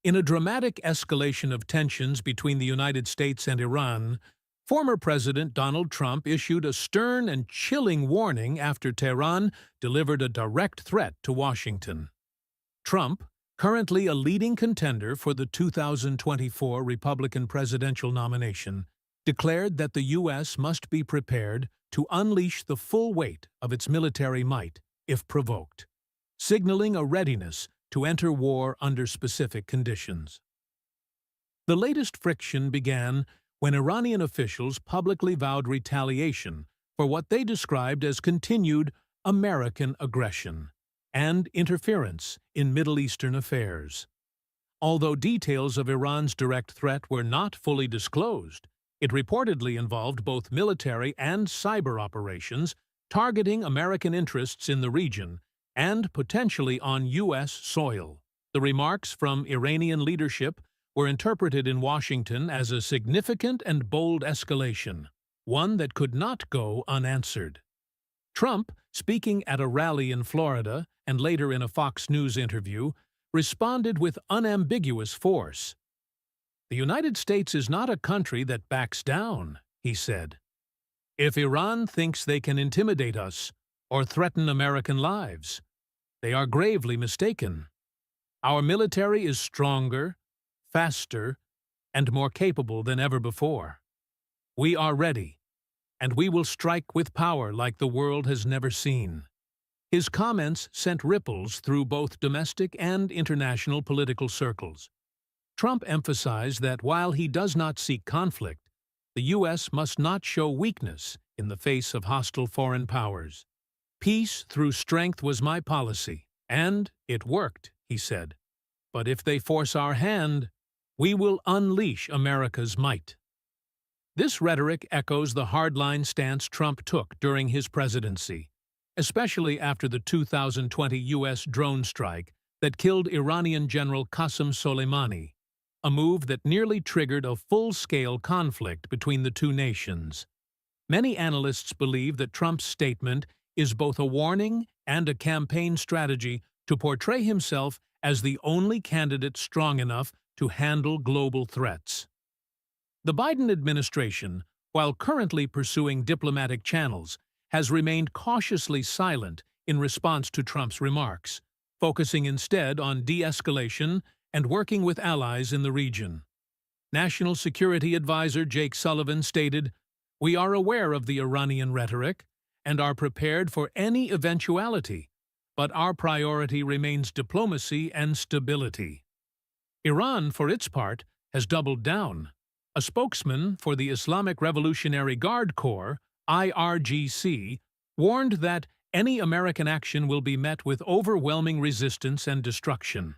In a dramatic escalation of tensions between the United States and Iran, former President Donald Trump issued a stern and chilling warning after Tehran delivered a direct threat to Washington. Trump, currently a leading contender for the 2024 Republican presidential nomination, declared that the U.S. must be prepared to unleash the full weight of its military might if provoked, signaling a readiness to enter war under specific conditions. The latest friction began when Iranian officials publicly vowed retaliation for what they described as continued American aggression and interference in Middle Eastern affairs. Although details of Iran's direct threat were not fully disclosed, it reportedly involved both military and cyber operations targeting American interests in the region and potentially on U.S. soil. The remarks from Iranian leadership were interpreted in Washington as a significant and bold escalation, one that could not go unanswered. Trump, speaking at a rally in Florida and later in a Fox News interview, responded with unambiguous force. "The United States is not a country that backs down," he said. "If Iran thinks they can intimidate us or threaten American lives, they are gravely mistaken. Our military is stronger, faster, and more capable than ever before. We are ready, and we will strike with power like the world has never seen." His comments sent ripples through both domestic and international political circles. Trump emphasized that while he does not seek conflict, the U.S. must not show weakness in the face of hostile foreign powers. "Peace through strength was my policy, and it worked," he said. "But if they force our hand, we will unleash America's might." This rhetoric echoes the hardline stance Trump took during his presidency, especially after the 2020 U.S. drone strike that killed Iranian General Qasem Soleimani, a move that nearly triggered a full-scale conflict between the two nations. Many analysts believe that Trump's statement is both a warning and a campaign strategy to portray himself as the only candidate strong enough to handle global threats. The Biden administration, while currently pursuing diplomatic channels, has remained cautiously silent in response to Trump's remarks, focusing instead on de-escalation and working with allies in the region. National Security Advisor Jake Sullivan stated, "We are aware of the Iranian rhetoric and are prepared for any eventuality, but our priority remains diplomacy and stability." Iran, for its part, has doubled down. A spokesman for the Islamic Revolutionary Guard Corps, IRGC, warned that any American action will be met with overwhelming resistance and destruction.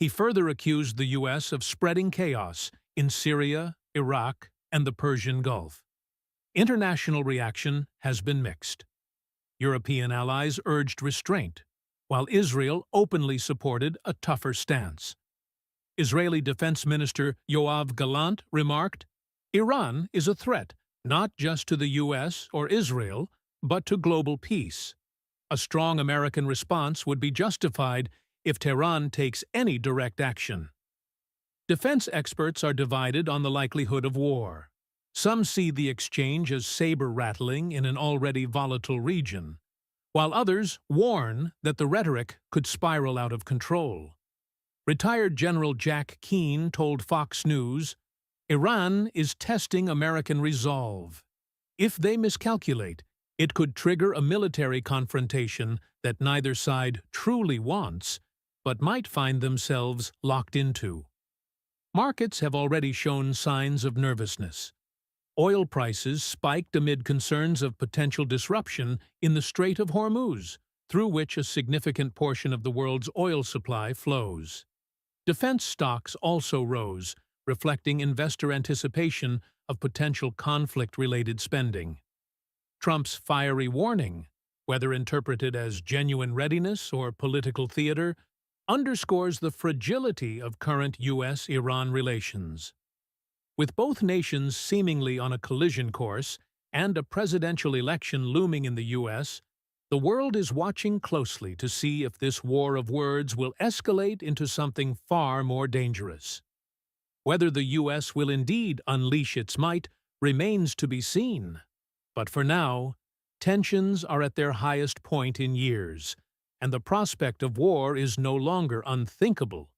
He further accused the U.S. of spreading chaos in Syria, Iraq, and the Persian Gulf. International reaction has been mixed. European allies urged restraint, while Israel openly supported a tougher stance. Israeli Defense Minister Yoav Gallant remarked, "Iran is a threat not just to the U.S. or Israel, but to global peace. A strong American response would be justified if Tehran takes any direct action." Defense experts are divided on the likelihood of war. Some see the exchange as saber-rattling in an already volatile region, while others warn that the rhetoric could spiral out of control. Retired General Jack Keane told Fox News, "Iran is testing American resolve. If they miscalculate, it could trigger a military confrontation that neither side truly wants, but might find themselves locked into." Markets have already shown signs of nervousness. Oil prices spiked amid concerns of potential disruption in the Strait of Hormuz, through which a significant portion of the world's oil supply flows. Defense stocks also rose, reflecting investor anticipation of potential conflict-related spending. Trump's fiery warning, whether interpreted as genuine readiness or political theater, underscores the fragility of current U.S.-Iran relations. With both nations seemingly on a collision course and a presidential election looming in the U.S., The world is watching closely to see if this war of words will escalate into something far more dangerous. Whether the U.S. will indeed unleash its might remains to be seen. But for now, tensions are at their highest point in years, and the prospect of war is no longer unthinkable.